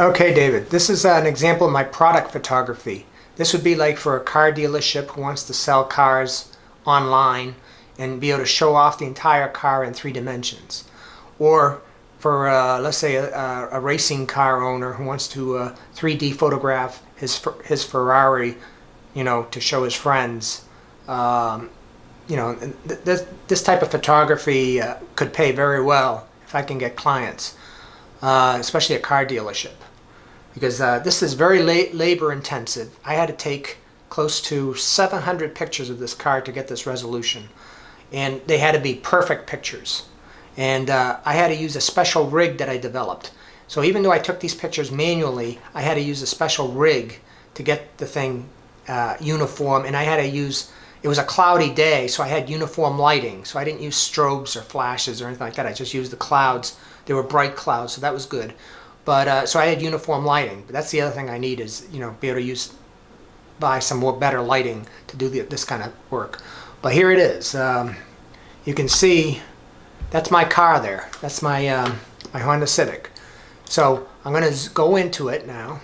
Okay, David, this is an example of my product photography. This would be like for a car dealership who wants to sell cars online and be able to show off the entire car in 3 dimensions. Or for, let's say, a racing car owner who wants to 3D photograph his Ferrari, to show his friends. This type of photography could pay very well if I can get clients, especially a car dealership. Because this is very labor intensive. I had to take close to 700 pictures of this car to get this resolution, and they had to be perfect pictures. And I had to use a special rig that I developed. So even though I took these pictures manually, I had to use a special rig to get the thing uniform, and I had to use, it was a cloudy day, so I had uniform lighting. So I didn't use strobes or flashes or anything like that. I just used the clouds. They were bright clouds, so that was good. But so I had uniform lighting. But that's the other thing I need is, be able to buy some more better lighting to do this kind of work. But here it is. You can see that's my car there. That's my my Honda Civic. So I'm going to go into it now.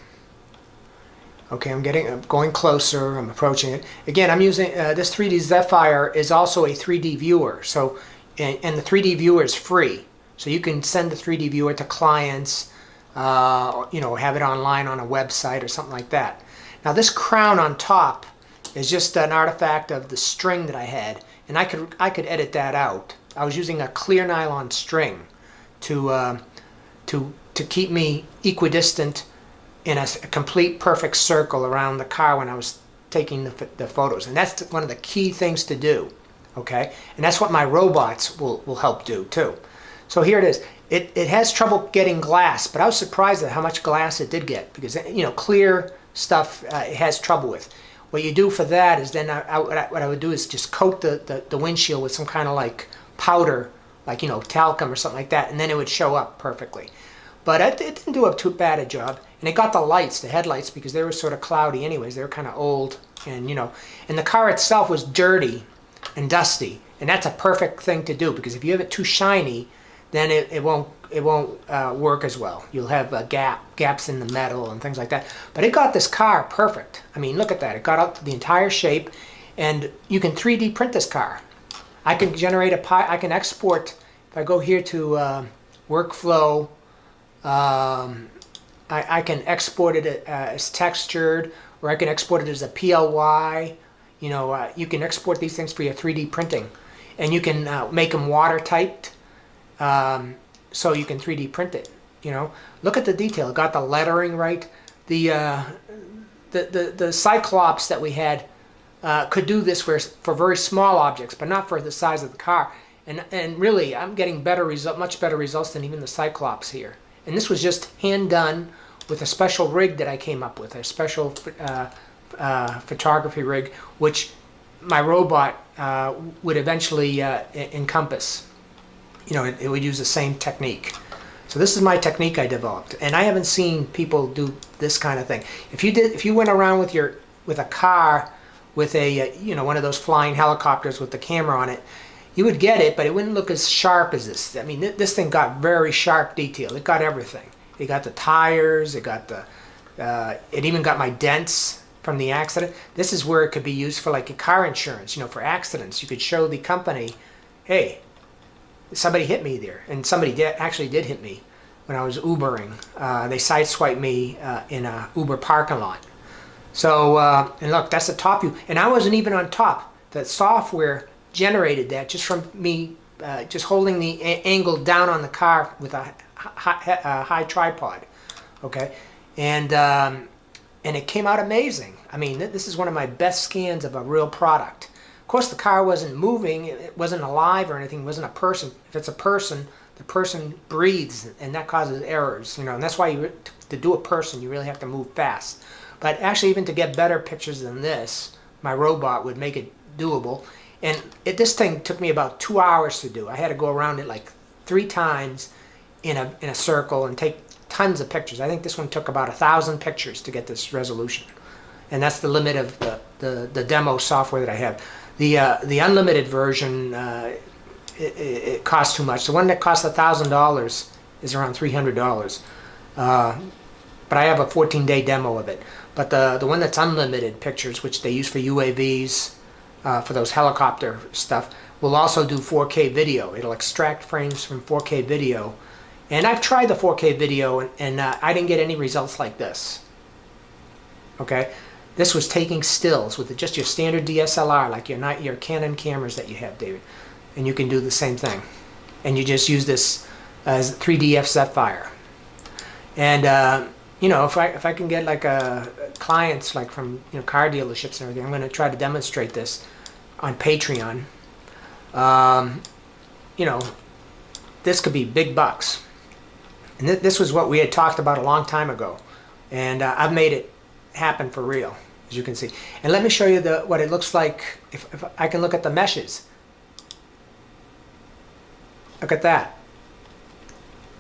Okay, I'm going closer. I'm approaching it. Again, I'm using this 3D Zephyr is also a 3D viewer. So and the 3D viewer is free. So you can send the 3D viewer to clients. Have it online on a website or something like that. Now this crown on top is just an artifact of the string that I had, and I could edit that out. I was using a clear nylon string to keep me equidistant in a complete perfect circle around the car when I was taking the photos, and that's one of the key things to do. Okay, and that's what my robots will help do too. So here it is. It has trouble getting glass, but I was surprised at how much glass it did get, because clear stuff it has trouble with. What you do for that is then what I would do is just coat the windshield with some kind of like powder, like talcum or something like that, and then it would show up perfectly. But it didn't do too bad a job, and it got the headlights, because they were sort of cloudy anyways. They were kind of old, and and the car itself was dirty and dusty, and that's a perfect thing to do, because if you have it too shiny, then it won't work as well. You'll have gaps in the metal and things like that. But it got this car perfect. I mean, look at that. It got out the entire shape, and you can 3D print this car. I can generate I can export. If I go here to workflow, I can export it as textured, or I can export it as a PLY. You can export these things for your 3D printing, and you can make them watertight. So you can 3D print it. Look at the detail. It got the lettering right. The Cyclops that we had could do this for very small objects, but not for the size of the car. And really, I'm getting much better results than even the Cyclops here. And this was just hand done with a special rig that I came up with, a special photography rig, which my robot would eventually encompass. It would use the same technique. So this is my technique I developed, and I haven't seen people do this kind of thing. If you went around with a car with a one of those flying helicopters with the camera on it, you would get it, but it wouldn't look as sharp as this. I mean, this thing got very sharp detail. It got everything. It got the tires. It got it even got my dents from the accident. This is where it could be used for like a car insurance. For accidents, you could show the company, hey, somebody hit me there, and somebody actually did hit me when I was Ubering. They sideswiped me in a Uber parking lot. So, and look, that's the top view, and I wasn't even on top. The software generated that just from me just holding the angle down on the car with a high tripod. Okay, and it came out amazing. I mean, this is one of my best scans of a real product. Of course, the car wasn't moving, it wasn't alive or anything, it wasn't a person. If it's a person, the person breathes, and that causes errors, and that's why to do a person, you really have to move fast. But actually, even to get better pictures than this, my robot would make it doable. And this thing took me about 2 hours to do. I had to go around it like 3 times in a circle and take tons of pictures. I think this one took about 1,000 pictures to get this resolution. And that's the limit of the demo software that I have. The unlimited version, it costs too much. The one that costs $1,000 is around $300. but I have a 14-day demo of it. But the one that's unlimited pictures, which they use for UAVs, for those helicopter stuff, will also do 4K video. It'll extract frames from 4K video. And I've tried the 4K video, and I didn't get any results like this. Okay? This was taking stills with just your standard DSLR, like your Canon cameras that you have, David. And you can do the same thing. And you just use this as 3D F-Zephyr. And you know, if I can get like clients like from car dealerships and everything, I'm going to try to demonstrate this on Patreon. You know, this could be big bucks. And this was what we had talked about a long time ago, and I've made it happen for real, as you can see. And let me show you what it looks like if I can look at the meshes. Look at that.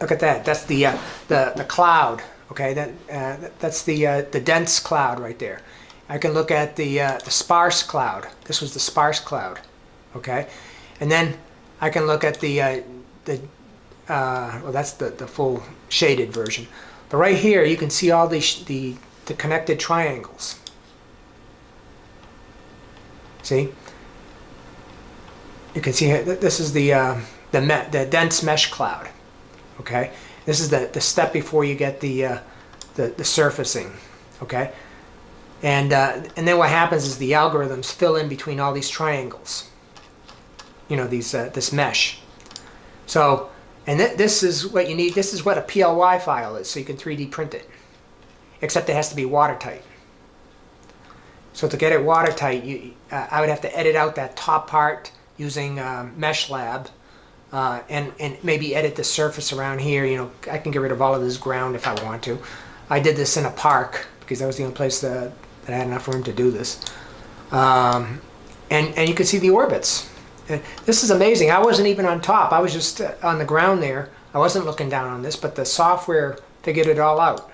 Look at that. That's the cloud. Okay, that's the dense cloud right there. I can look at the sparse cloud. This was the sparse cloud. Okay, and then I can look at well, that's the full shaded version. But right here, you can see all the connected triangles. See? You can see this is the dense mesh cloud. Okay, this is the step before you get the surfacing. Okay, and then what happens is the algorithms fill in between all these triangles. You know, this mesh. So, and this is what you need. This is what a PLY file is, so you can 3D print it. Except it has to be watertight. So to get it watertight, I would have to edit out that top part using Mesh Lab, and maybe edit the surface around here. You know, I can get rid of all of this ground if I want to. I did this in a park because that was the only place that I had enough room to do this. And you can see the orbits. And this is amazing. I wasn't even on top. I was just on the ground there. I wasn't looking down on this, but the software figured it all out.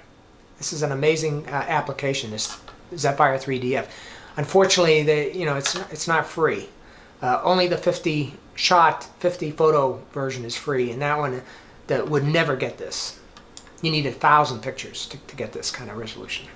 This is an amazing application, this Zephyr 3DF. Unfortunately, it's not free. Only the 50 photo version is free, and that one that would never get this. You need 1,000 pictures to get this kind of resolution.